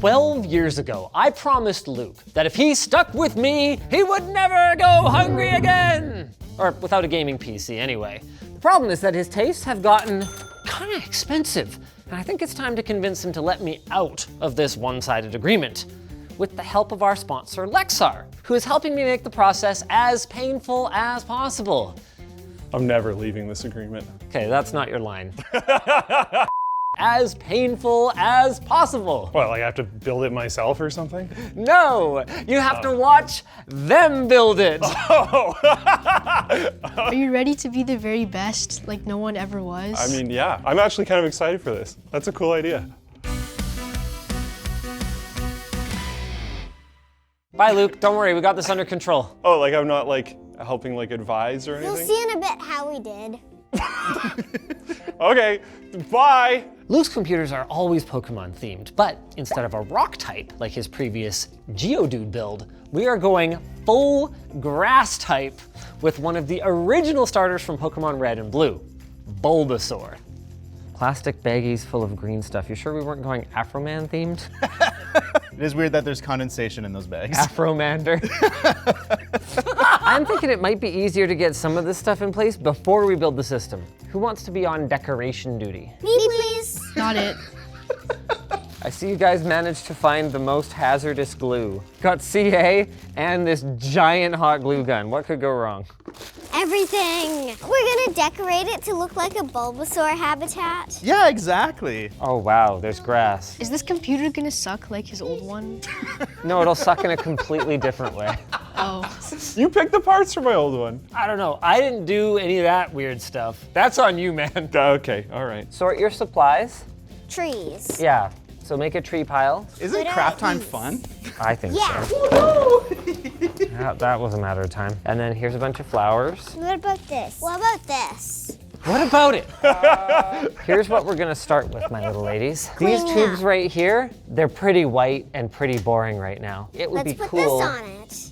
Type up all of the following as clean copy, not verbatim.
12 years ago, I promised Luke that if he stuck with me, he would never go hungry again. Or without a gaming PC anyway. The problem is that his tastes have gotten kind of expensive, and I think it's time to convince him to let me out of this one-sided agreement, with the help of our sponsor, Lexar, who is helping me make the process as painful as possible. I'm never leaving this agreement. Okay, that's not your line. As painful as possible. What, like I have to build it myself or something? No, you have to watch them build it. Oh! Are you ready to be the very best, like no one ever was? I mean, yeah. I'm actually kind of excited for this. That's a cool idea. Bye, Luke. Don't worry, we got this under control. Oh, like I'm not like helping like advise or anything? You'll see in a bit how we did. Okay, bye! Luke's computers are always Pokemon themed, but instead of a rock type like his previous Geodude build, we are going full grass type with one of the original starters from Pokemon Red and Blue, Bulbasaur. Plastic baggies full of green stuff. You sure we weren't going Afro-Man themed? It is weird that there's condensation in those bags. Afro-mander. I'm thinking it might be easier to get some of this stuff in place before we build the system. Who wants to be on decoration duty? Me, please. Got it. I see you guys managed to find the most hazardous glue. Got CA and this giant hot glue gun. What could go wrong? Everything. We're gonna decorate it to look like a Bulbasaur habitat. Yeah, exactly. Oh wow, there's grass. Is this computer gonna suck like his old one? No, it'll suck in a completely different way. Oh. You picked the parts for my old one. I don't know, I didn't do any of that weird stuff. That's on you, man. Okay, all right. Sort your supplies. Trees. Yeah, so make a tree pile. Isn't Good craft time ideas. fun? I think Yeah. so. That was a matter of time. And then here's a bunch of flowers. What about this? What about this? What about it? Here's what we're gonna start with, my little ladies. These Clean tubes up. right here, they're pretty white and pretty boring right now. It would Let's be put cool. this on it.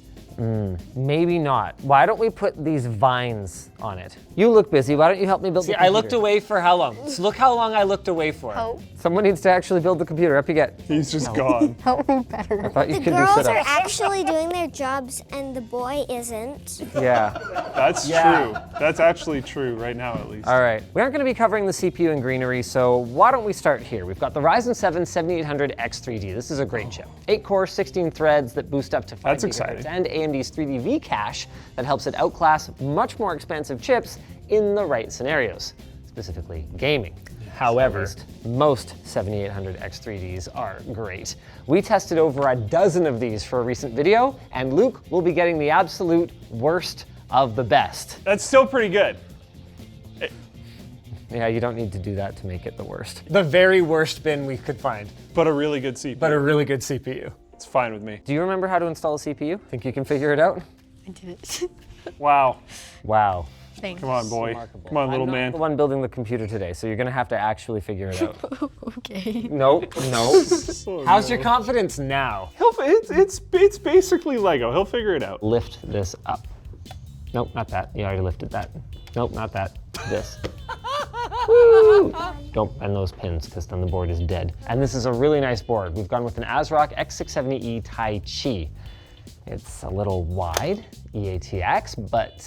Maybe not. Why don't we put these vines on it? You look busy. Why don't you help me build the computer? I looked away for how long? So look how long I looked away for. Oh. Someone needs to actually build the computer. Up you get. He's just gone. Help me better. I thought you The could do girls are sit-ups. actually doing their jobs and the boy isn't. Yeah. That's true. That's actually true right now, at least. All right. We aren't going to be covering the CPU and greenery, so why don't we start here? We've got the Ryzen 7 7800 X3D. This is a great chip. 8 cores, 16 threads that boost up to 5 That's gigahertz, exciting. and AMD's 3D V-Cache that helps it outclass much more expensive chips in the right scenarios, specifically gaming. However, most 7800 X3Ds are great. We tested over a dozen of these for a recent video, and Luke will be getting the absolute worst of the best. That's still pretty good. Yeah, you don't need to do that to make it the worst. The very worst bin we could find, But a really good CPU. but a really good CPU. It's fine with me. Do you remember how to install a CPU? Think you can figure it out? I did it. Wow. Wow. Thanks. Come on, boy. Remarkable. Come on, little I'm not man. the one building the computer today, so you're gonna have to actually figure it out. Okay. Nope, nope. How's your confidence now? It's basically Lego. He'll figure it out. Lift this up. Nope, not that. You already lifted that. Nope, not that. This. Woo! Don't bend those pins, because then the board is dead. And this is a really nice board. We've gone with an ASRock X670E Tai Chi. It's a little wide, EATX, but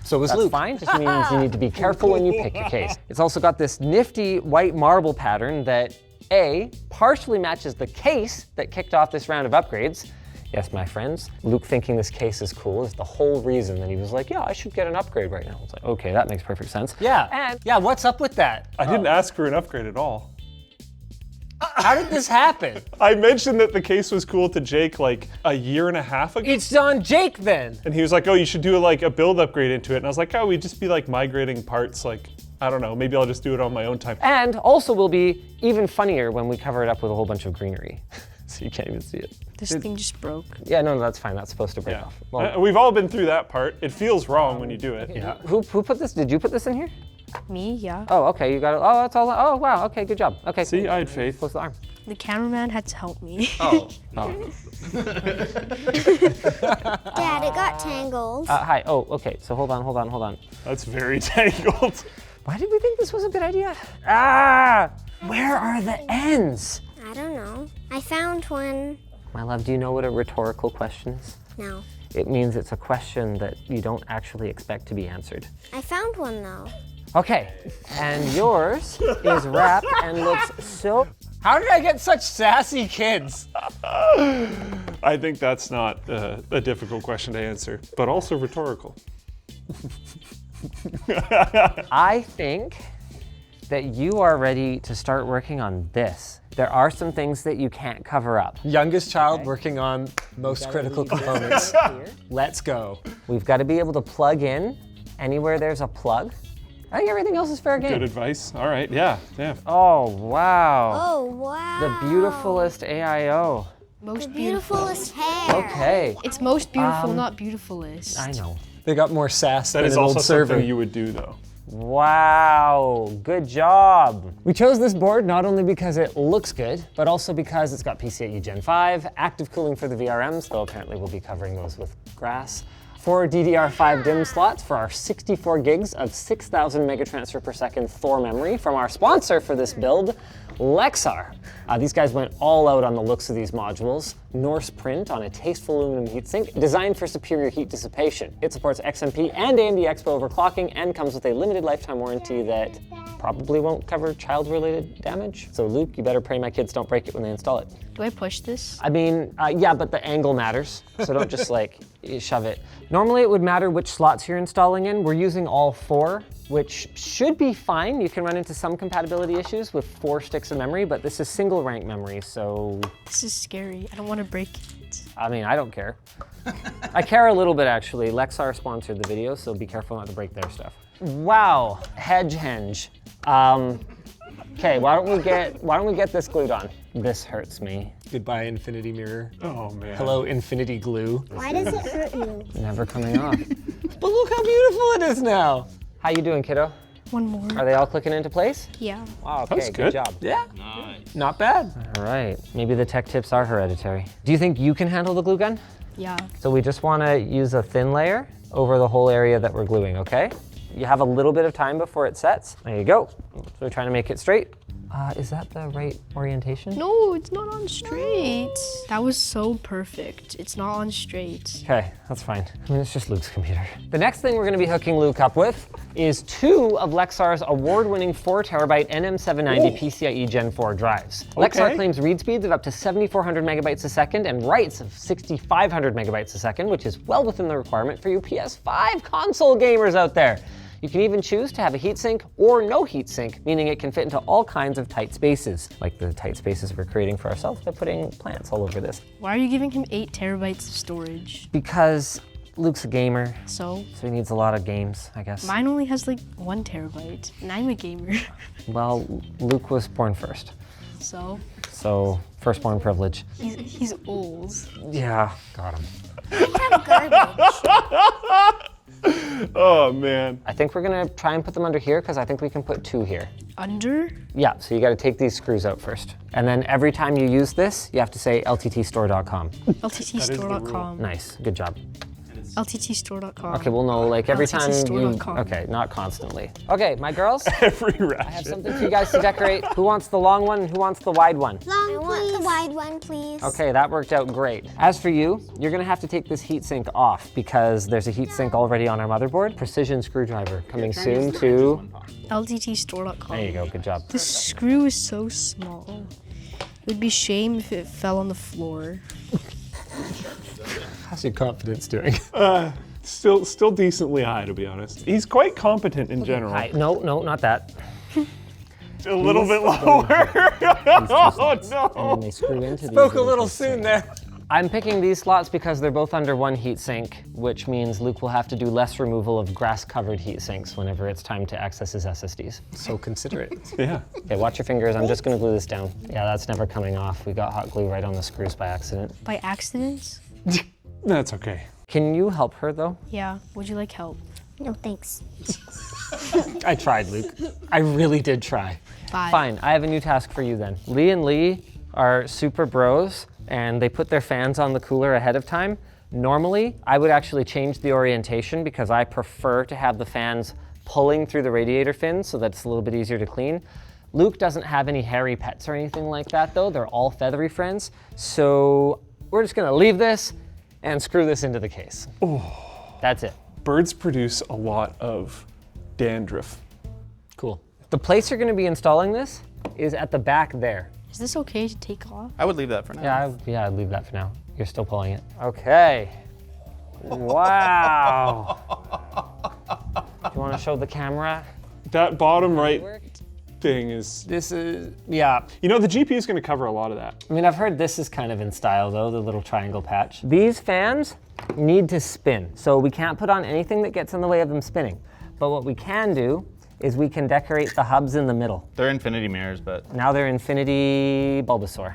so is Luke. Fine, just means you need to be careful when you pick your case. It's also got this nifty white marble pattern that A, partially matches the case that kicked off this round of upgrades. Yes, my friends, Luke thinking this case is cool is the whole reason that he was like, yeah, I should get an upgrade right now. It's like, okay, that makes perfect sense. Yeah, and yeah, what's up with that? I didn't ask for an upgrade at all. How did this happen? I mentioned that the case was cool to Jake like a year and a half ago. It's on Jake then. And he was like, oh, you should do like a build upgrade into it. And I was like, oh, we'd just be like migrating parts. Like, I don't know, maybe I'll just do it on my own time. And also will be even funnier when we cover it up with a whole bunch of greenery. So you can't even see it. This thing just broke. Yeah, no, that's fine. That's supposed to break Yeah. off. Well, We've all been through that part. It feels wrong when you do it. yeah. Who put this? Did you put this in here? Me, yeah. Oh, okay, you got it. Oh, that's all. Oh, wow, okay, good job. Okay. See, I had faith. Close the arm. The cameraman had to help me. Oh. Dad, it got tangled. Hi. Oh, okay. So hold on. That's very tangled. Why did we think this was a good idea? Ah! Where are the ends? I don't know. I found one. My love, do you know what a rhetorical question is? No. It means it's a question that you don't actually expect to be answered. I found one though. Okay, and yours is wrapped and looks so... How did I get such sassy kids? I think that's not a difficult question to answer, but also rhetorical. I think that you are ready to start working on this. There are some things that you can't cover up. Youngest child working on most critical components. Let's go. We've got to be able to plug in anywhere there's a plug. I think everything else is fair game. Good advice. All right, yeah. Oh, wow. Oh, wow. The beautifulest AIO. Most The beautiful. beautifulest hair. Okay. It's most beautiful, not beautifulest. I know. They got more sass That than is an also old server. something you would do, though. Wow, good job. We chose this board not only because it looks good, but also because it's got PCIe Gen 5, active cooling for the VRMs, though apparently we'll be covering those with grass. 4 DDR5 DIMM slots for our 64 gigs of 6,000 megatransfer per second Thor memory from our sponsor for this build, Lexar. These guys went all out on the looks of these modules. Norse print on a tasteful aluminum heatsink designed for superior heat dissipation. It supports XMP and AMD Expo overclocking and comes with a limited lifetime warranty that probably won't cover child-related damage. So Luke, you better pray my kids don't break it when they install it. Do I push this? I mean, yeah, but the angle matters. So don't just like shove it. Normally it would matter which slots you're installing in. We're using all 4, which should be fine. You can run into some compatibility issues with 4 sticks of memory, but this is single rank memory, so. This is scary. I don't want to break it. I mean, I don't care. I care a little bit actually. Lexar sponsored the video, so be careful not to break their stuff. Wow, henge. Okay, why don't we get this glued on? This hurts me. Goodbye, infinity mirror. Oh, man. Hello, infinity glue. Why does it hurt you? Never coming off. But look how beautiful it is now. How you doing, kiddo? One more. Are they all clicking into place? Yeah. Wow, okay, That's good good. job. Yeah. Not bad. All right, maybe the tech tips are hereditary. Do you think you can handle the glue gun? Yeah. So we just want to use a thin layer over the whole area that we're gluing, okay? You have a little bit of time before it sets. There you go. So we're trying to make it straight. Is that the right orientation? No, it's not on straight. That was so perfect. It's not on straight. Okay, that's fine. I mean, it's just Luke's computer. The next thing we're gonna be hooking Luke up with is 2 of Lexar's award-winning 4 terabyte NM790 PCIe Gen 4 drives. Lexar Okay. claims read speeds of up to 7,400 megabytes a second and writes of 6,500 megabytes a second, which is well within the requirement for you PS5 console gamers out there. You can even choose to have a heatsink or no heatsink, meaning it can fit into all kinds of tight spaces, like the tight spaces we're creating for ourselves by putting plants all over this. Why are you giving him 8 terabytes of storage? Because Luke's a gamer, So, so he needs a lot of games, I guess. mine only has like 1 terabyte, and I'm a gamer. Well, Luke was born first, So, so firstborn privilege. he's old. Yeah, got him. I have garbage. Oh, man. I think we're gonna try and put them under here because I think we can put 2 here. Under? Yeah, so you gotta take these screws out first. And then every time you use this, you have to say lttstore.com. LTTstore.com. Nice, good job. LTTstore.com. Okay, well no, like every time you, LTTstore.com. okay, not constantly. Okay, my girls, Every I have ratchet. something for you guys to decorate. Who wants the long one and who wants the wide one? I want the wide one, please. Okay, that worked out great. As for you, you're gonna have to take this heatsink off because there's a heatsink already on our motherboard. Precision screwdriver coming soon to, LTTstore.com. there you go, good job. The screw is so small. It would be shame if it fell on the floor. How's your confidence doing? Still decently high, to be honest. He's quite competent in general. No, not that. A little bit lower. Oh, And no. then they screw into these. Spoke a little soon there. I'm picking these slots because they're both under one heatsink, which means Luke will have to do less removal of grass-covered heatsinks whenever it's time to access his SSDs. So considerate. Yeah. Okay, watch your fingers. I'm just gonna glue this down. Yeah, that's never coming off. We got hot glue right on the screws by accident. By accident? That's okay. Can you help her though? Yeah. Would you like help? No, thanks. I tried, Luke. I really did try. Bye. Fine, I have a new task for you then. Lian-Li are super bros and they put their fans on the cooler ahead of time. Normally, I would actually change the orientation because I prefer to have the fans pulling through the radiator fins so that it's a little bit easier to clean. Luke doesn't have any hairy pets or anything like that though. They're all feathery friends. So we're just gonna leave this and screw this into the case. Oh. That's it. Birds produce a lot of dandruff. Cool. The place you're gonna be installing this is at the back there. Is this okay to take off? I would leave that for now. Yeah, I'd leave that for now. You're still pulling it. Okay. Wow. Do you wanna show the camera? That bottom right thing is, This is, yeah. you know, the GPU is going to cover a lot of that. I mean, I've heard this is kind of in style though, the little triangle patch. These fans need to spin, so we can't put on anything that gets in the way of them spinning. But what we can do is we can decorate the hubs in the middle. They're infinity mirrors, but Now they're infinity Bulbasaur.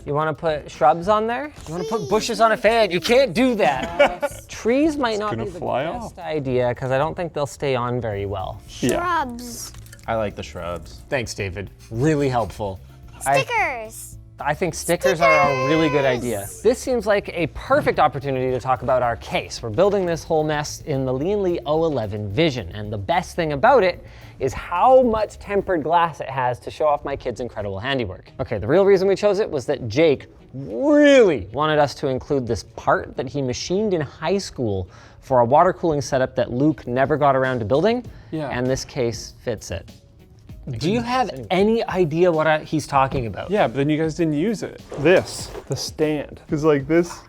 You want to put shrubs on there? You want to put bushes on a fan? You can't do that. Trees might not gonna be the fly best off. idea because I don't think they'll stay on very well. Shrubs. I like the shrubs. Thanks, David. Really helpful. Stickers. I think stickers are a really good idea. This seems like a perfect opportunity to talk about our case. We're building this whole mess in the Lian-Li 011 Vision, and the best thing about it is how much tempered glass it has to show off my kids' incredible handiwork. Okay, the real reason we chose it was that Jake really wanted us to include this part that he machined in high school for a water cooling setup that Luke never got around to building, and this case fits it. Do you have any idea what he's talking about? Yeah, but then you guys didn't use it. This, the stand. Because like this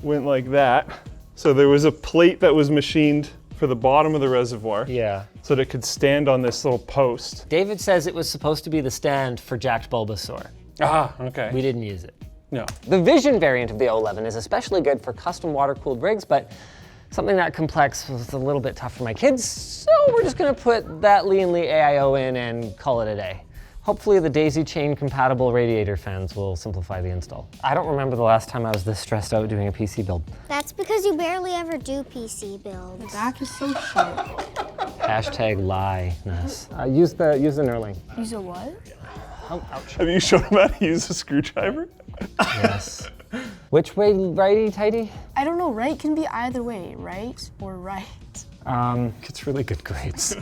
went like that. So there was a plate that was machined for the bottom of the reservoir. Yeah. So that it could stand on this little post. David says it was supposed to be the stand for jacked Bulbasaur. Ah, okay. We didn't use it. No. The Vision variant of the 011 is especially good for custom water-cooled rigs, but something that complex was a little bit tough for my kids, so we're just gonna put that Lian-Li AIO in and call it a day. Hopefully the daisy chain compatible radiator fans will simplify the install. I don't remember the last time I was this stressed out doing a PC build. That's because you barely ever do PC builds. Back is so sharp. Hashtag lie-ness. Use the knurling. Use a what? Oh, ouch. Have you shown him how to use a screwdriver? Yes. Which way, righty-tighty? I don't know, right can be either way, right or right. Gets really good grades.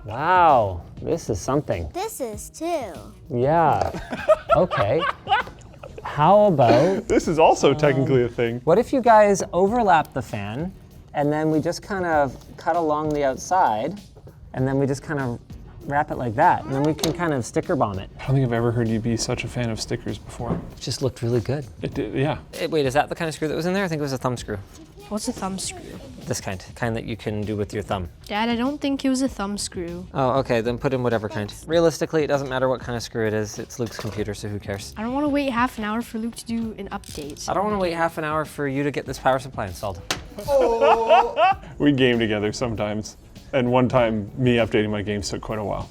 Wow, this is something. This is too. Yeah, okay. How about, This is also technically a thing. what if you guys overlap the fan and then we just kind of cut along the outside and then we just kind of wrap it like that and then we can kind of sticker bomb it. I don't think I've ever heard you be such a fan of stickers before. It just looked really good. It did, yeah. Wait, is that the kind of screw that was in there? I think it was a thumb screw. What's a thumb screw? This kind that you can do with your thumb. Dad, I don't think it was a thumb screw. Oh, okay, then put in whatever kind. Realistically, it doesn't matter what kind of screw it is. It's Luke's computer, so who cares? I don't want to wait half an hour for Luke to do an update. I don't want to wait half an hour for you to get this power supply installed. We game together sometimes. And one time, me updating my games took quite a while.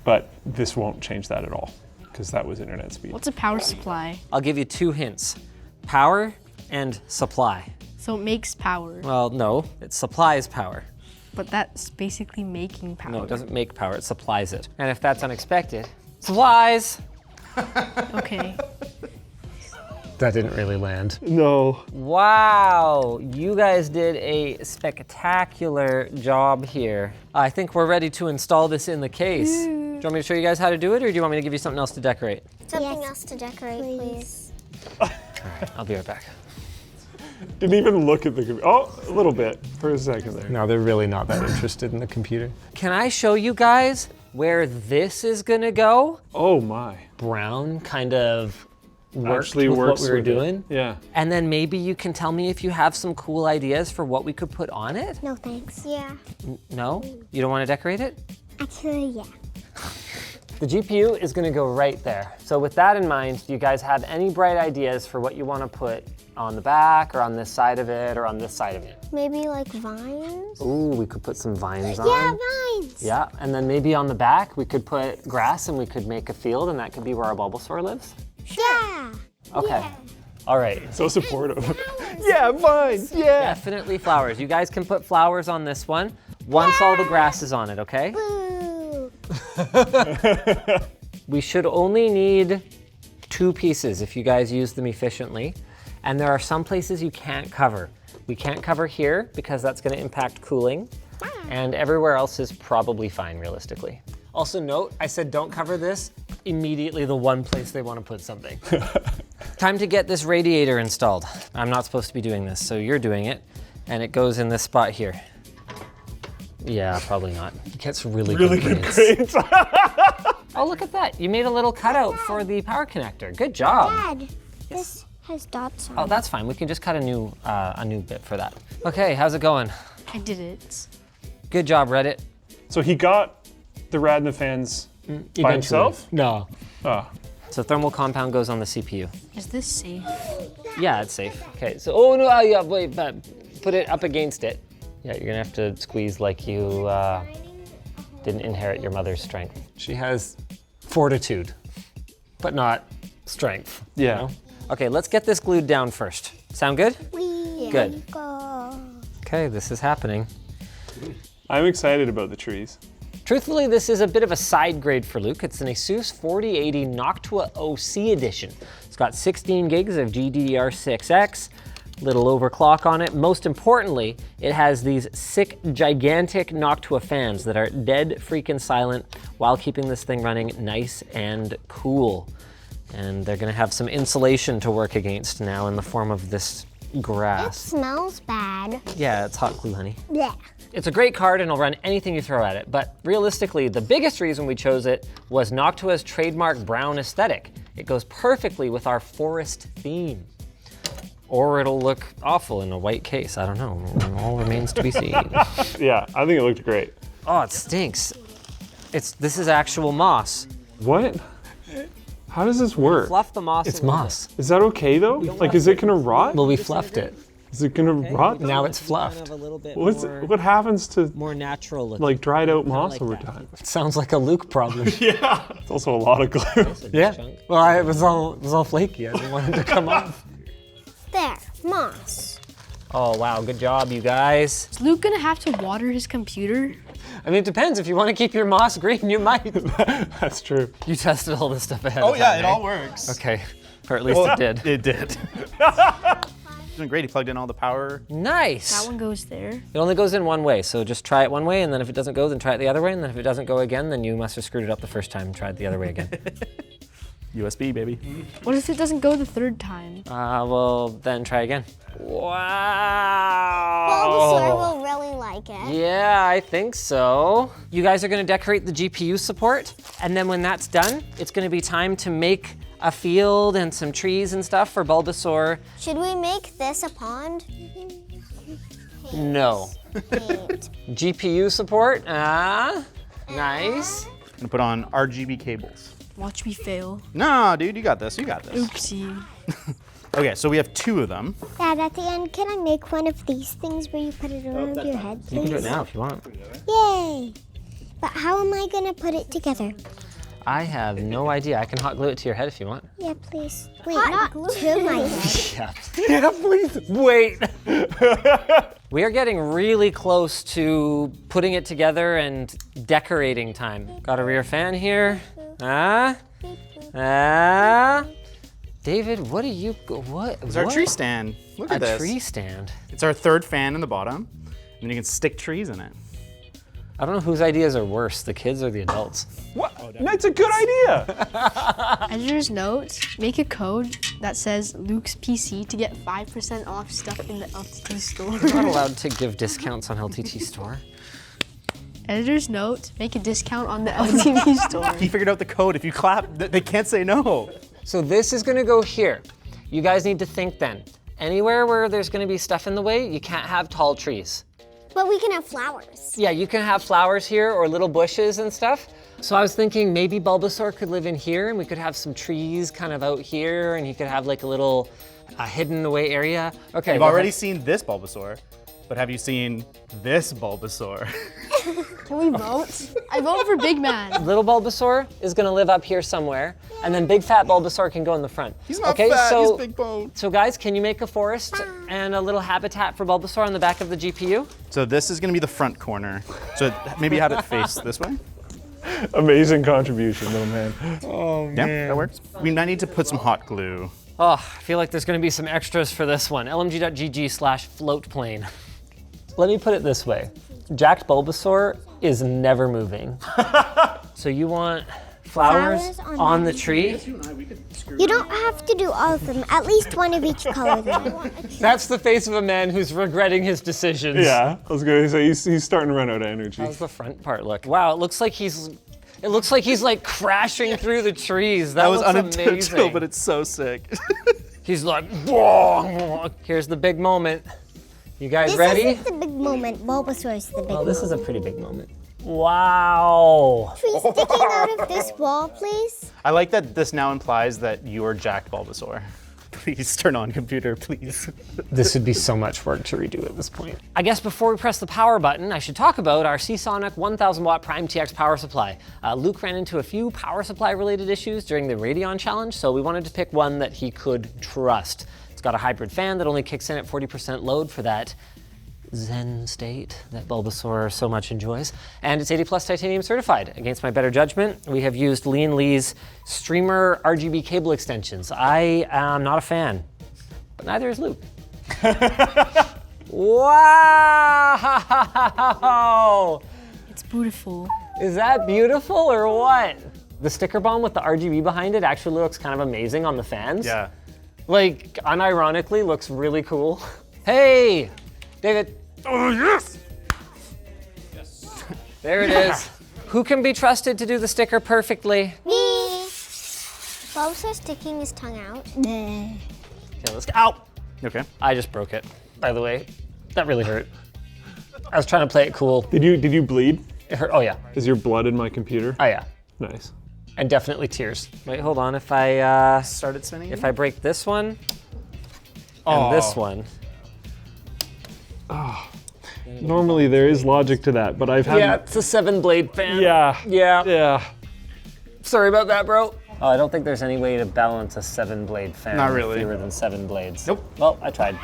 But this won't change that at all, because that was internet speed. What's a power supply? I'll give you 2 hints. Power and supply. So it makes power, Well, no, it supplies power. but that's basically making power. No, it doesn't make power, it supplies it. And if that's unexpected, supplies! Okay. That didn't really land. No. Wow, you guys did a spectacular job here. I think we're ready to install this in the case. Do you want me to show you guys how to do it, or do you want me to give you something else to decorate? Something else to decorate, please. I'll be right back. Didn't even look at the computer. Oh, a little bit for a second there. No, they're really not that interested in the computer. Can I show you guys where this is gonna go? Oh my. Brown kind of worked Actually with works what we were with it. doing. Yeah. And then maybe you can tell me if you have some cool ideas for what we could put on it? No thanks. Yeah. No? You don't want to decorate it? Actually, yeah. The GPU is going to go right there. So with that in mind, do you guys have any bright ideas for what you want to put on the back or on this side of it or on this side of it? Maybe like vines? Ooh, we could put some vines on. Yeah, vines. Yeah, and then maybe on the back we could put grass and we could make a field and that could be where our Bulbasaur lives. Yeah. Okay. Yeah. All right. So supportive. Yeah, vines, yeah. Definitely flowers. You guys can put flowers on this one once all the grass is on it, okay? Boo. We should only need 2 pieces if you guys use them efficiently. And there are some places you can't cover. We can't cover here because that's going to impact cooling. And everywhere else is probably fine, realistically. Also note, I said don't cover this, immediately the one place they want to put something. Time to get this radiator installed. I'm not supposed to be doing this, so you're doing it, and it goes in this spot here. Yeah, probably not. It gets really good grades. Oh, look at that. You made a little cutout for the power connector. Good job. Dad, this has dots on it. Oh, that's fine. We can just cut a new bit for that. Okay, how's it going? I did it. Good job, Reddit. So he got the rad and the fans by himself? No. Oh. So thermal compound goes on the CPU. Is this safe? Yeah, it's safe. Okay, so, oh no, yeah, wait, but put it up against it. Yeah, you're gonna have to squeeze like you didn't inherit your mother's strength. She has fortitude, but not strength. Yeah. You know? Okay, let's get this glued down first. Sound good? Good. Go. Okay, this is happening. I'm excited about the trees. Truthfully, this is a bit of a side grade for Luke. It's an ASUS 4080 Noctua OC edition. It's got 16 gigs of GDDR6X, little overclock on it. Most importantly, it has these sick, gigantic Noctua fans that are dead freaking silent while keeping this thing running nice and cool. And they're gonna have some insulation to work against now in the form of this It grass. smells bad. Yeah, it's hot glue, honey. Yeah. It's a great card and it'll run anything you throw at it, but realistically, the biggest reason we chose it was Noctua's trademark brown aesthetic. It goes perfectly with our forest theme. Or it'll look awful in a white case, I don't know. It all remains to be seen. Yeah, I think it looked great. Oh, it stinks. This is actual moss. What? How does this work? Fluff the moss. It's moss. Is that okay though? Like, is it gonna rot? Well, we fluffed it. Is it gonna rot? Now it's fluffed. A little bit What happens to more natural looking. like dried out moss like over that. time? It sounds like a Luke problem. Yeah. It's also a lot of glue. Yeah. Well, it was all flaky. I didn't want it to come off. There, moss. Oh wow, good job, you guys. Is Luke gonna have to water his computer? I mean, it depends. If you want to keep your moss green, you might. That's true. You tested all this stuff ahead Oh of yeah, time, it eh? all works. Okay, or at least Well, it did. It did. Doing great. He plugged in all the power. Nice. That one goes there. It only goes in one way, so just try it one way, and then if it doesn't go, then try it the other way, and then if it doesn't go again, then you must have screwed it up the first time and tried the other way again. USB, baby. What if it doesn't go the third time? Well, then try again. Wow. Bulbasaur will really like it. Yeah, I think so. You guys are gonna decorate the GPU support, and then when that's done, it's gonna be time to make a field and some trees and stuff for Bulbasaur. Should we make this a pond? No. Paint. GPU support, nice. Gonna put on RGB cables. Watch me fail. No, dude, you got this. You got this. Oopsie. Okay, so we have two of them. Dad, at the end, can I make one of these things where you put it around your head, please? You can do it now if you want. Yay! But how am I gonna put it together? I have no idea. I can hot glue it to your head if you want. Yeah, please. Wait, not to my head. Yeah, please. Wait. We are getting really close to putting it together and decorating time. Got a rear fan here. David, what are you, what? It's our tree stand. Look at this. A tree stand. It's our third fan in the bottom, and you can stick trees in it. I don't know whose ideas are worse, the kids or the adults. What? That's a good idea. Editor's note, make a code that says Luke's PC to get 5% off stuff in the LTT store. We're not allowed to give discounts on LTT store. Editor's note, make a discount on the LTT store. He figured out the code. If you clap, they can't say no. So this is gonna go here. You guys need to think then. Anywhere where there's gonna be stuff in the way, you can't have tall trees. But we can have flowers. Yeah, you can have flowers here or little bushes and stuff. So I was thinking maybe Bulbasaur could live in here and we could have some trees kind of out here and he could have like a little hidden away area. Okay. You've already seen this Bulbasaur, but have you seen this Bulbasaur? Can we vote? I vote for Big Man. Little Bulbasaur is gonna live up here somewhere, and then big fat Bulbasaur can go in the front. He's not fat, he's big bone. So guys, can you make a forest and a little habitat for Bulbasaur on the back of the GPU? So this is gonna be the front corner. So maybe have it face this way. Amazing contribution, little man. Oh Yeah, that works. We might need to put some hot glue. Oh, I feel like there's gonna be some extras for this one. lmg.gg/floatplane. Let me put it this way. Jacked Bulbasaur is never moving. So you want flowers on the tree? You don't have to do all of them. At least one of each color, though. That's the face of a man who's regretting his decisions. Yeah, I was gonna say he's starting to run out of energy. How's the front part look? Wow, it looks like he's like crashing through the trees. That was looks unintentional, amazing. but it's so sick. He's like, whoa. Here's the big moment. You guys This ready? isn't the big moment. Bulbasaur is the big Oh, moment. this is a pretty big moment. Wow. Tree sticking out of this wall, please. I like that this now implies that you're Jack Bulbasaur. Please turn on computer, please. This would be so much work to redo at this point. I guess before we press the power button, I should talk about our Seasonic 1000 watt Prime TX power supply. Luke ran into a few power supply related issues during the Radeon challenge, so we wanted to pick one that he could trust. It's got a hybrid fan that only kicks in at 40% load for that Zen state that Bulbasaur so much enjoys. And it's 80 plus titanium certified. Against my better judgment, we have used Lian-Li's streamer RGB cable extensions. I am not a fan, but neither is Luke. Wow! It's beautiful. Is that beautiful or what? The sticker bomb with the RGB behind it actually looks kind of amazing on the fans. Yeah. Like, unironically, looks really cool. Hey, David. Oh yes! There it is. Who can be trusted to do the sticker perfectly? Me. Bulbasaur sticking his tongue out. Okay, let's go. Ow! Okay. I just broke it, by the way. That really hurt. I was trying to play it cool. Did you bleed? It hurt. Oh, yeah. Is your blood in my computer? Oh, yeah. Nice. And definitely tears. Wait, hold on. If I Started spinning. if I break this one and this one. Normally there is logic to that, but I've had. Yeah, it's a 7-blade fan. Yeah. Yeah. Yeah. Sorry about that, bro. Oh, I don't think there's any way to balance a 7-blade fan. Not with really. Fewer than 7 blades. Nope. Well, I tried.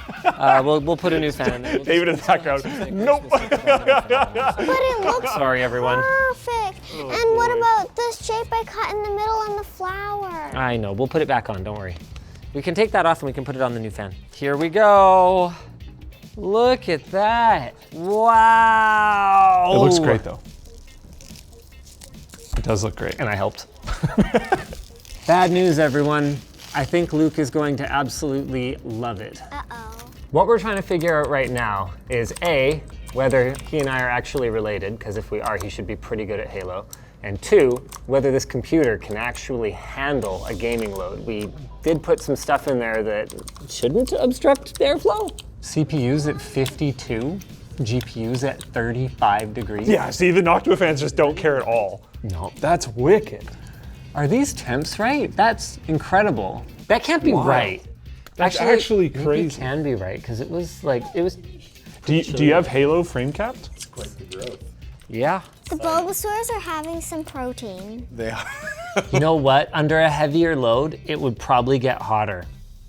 We'll put a new fan in there. We'll David in the background. Nope. But it looks Sorry, everyone. perfect. And what about this shape I cut in the middle and the flower? I know. We'll put it back on. Don't worry. We can take that off and we can put it on the new fan. Here we go. Look at that. Wow. It looks great though. It does look great. And I helped. Bad news, everyone. I think Luke is going to absolutely love it. Uh-oh. What we're trying to figure out right now is A, whether he and I are actually related, because if we are, he should be pretty good at Halo. And 2, whether this computer can actually handle a gaming load. We did put some stuff in there that shouldn't obstruct airflow. CPU's at 52, GPU's at 35 degrees. Yeah, see, the Noctua fans just don't care at all. No. That's wicked. Are these temps right? That's incredible. That can't be Wow. right. That's actually maybe crazy. it can be right, because it was like, it was, Do you have Halo frame capped? yeah. The Bulbasaurs are having some protein. They are. You know what? Under a heavier load, it would probably get hotter.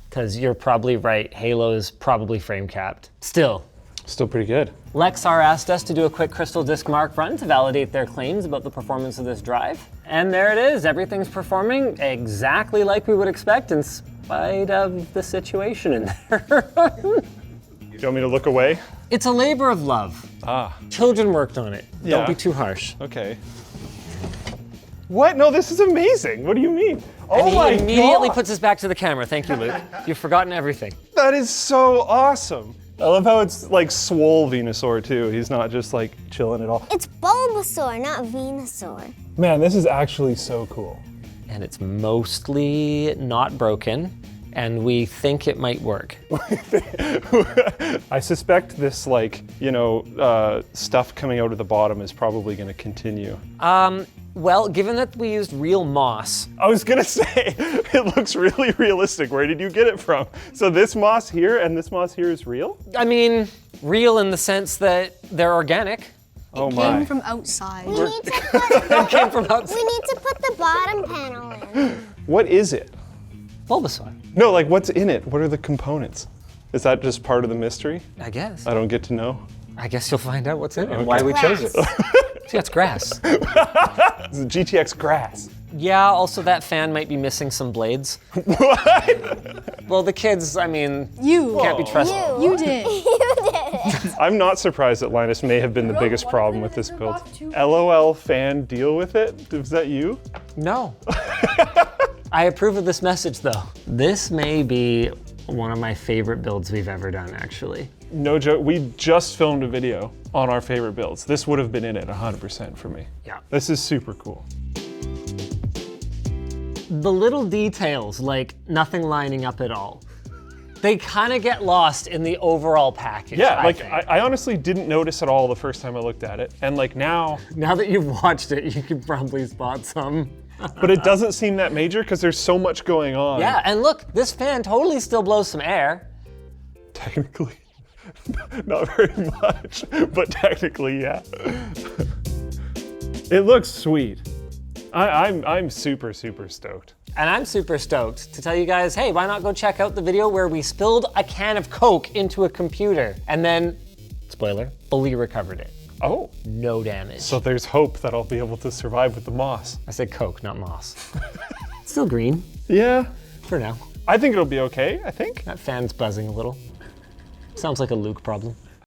Because you're probably right, Halo is probably frame capped. Still, Still pretty good. Lexar asked us to do a quick CrystalDiskMark run to validate their claims about the performance of this drive. And there it is, everything's performing exactly like we would expect in spite of the situation in there. Do you want me to look away? It's a labor of love. Ah, Children worked on it. Yeah. Don't be too harsh. okay. What? No, this is amazing. What do you mean? Oh And my he immediately God. puts us back to the camera. Thank you, Luke. You've forgotten everything. That is so awesome. I love how it's like swole Venusaur too. He's not just like chilling at all. It's Bulbasaur, not Venusaur. Man, this is actually so cool. And it's mostly not broken, and we think it might work. I suspect this stuff coming out of the bottom is probably going to continue. Well, given that we used real moss, I was gonna say, it looks really realistic. Where did you get it from? So this moss here and this moss here is real? I mean, real in the sense that they're organic. Oh Came my. from outside. We need to put, Came from outside. we need to put the bottom panel in. What is it? Bulbasaur, No, like what's in it? What are the components? Is that just part of the mystery? I guess. I don't get to know. I guess you'll find out what's in it and why we chose it. Grass. See, that's grass. It's a GTX grass. Yeah, also that fan might be missing some blades. What? Well, the kids, I mean, You. can't be trusted. You did. I'm not surprised that Linus may have been the biggest problem with this build. LOL fan, deal with it? Was that you? No. I approve of this message though. This may be one of my favorite builds we've ever done, actually. No joke, we just filmed a video on our favorite builds. This would have been in it 100% for me. Yeah. This is super cool. The little details, like nothing lining up at all, they kind of get lost in the overall package. Yeah, I think. I honestly didn't notice at all the first time I looked at it. And like now, Now that you've watched it, you can probably spot some. but it doesn't seem that major because there's so much going on. Yeah, and look, this fan totally still blows some air. Technically, not very much, but technically, yeah. It looks sweet. I'm super, super stoked. And I'm super stoked to tell you guys, hey, why not go check out the video where we spilled a can of Coke into a computer and then, spoiler, fully recovered it. Oh, No damage. so there's hope that I'll be able to survive with the moss. I said Coke, not moss. Still green Yeah, for now. I think it'll be okay, I think. That fan's buzzing a little. Sounds like a Luke problem.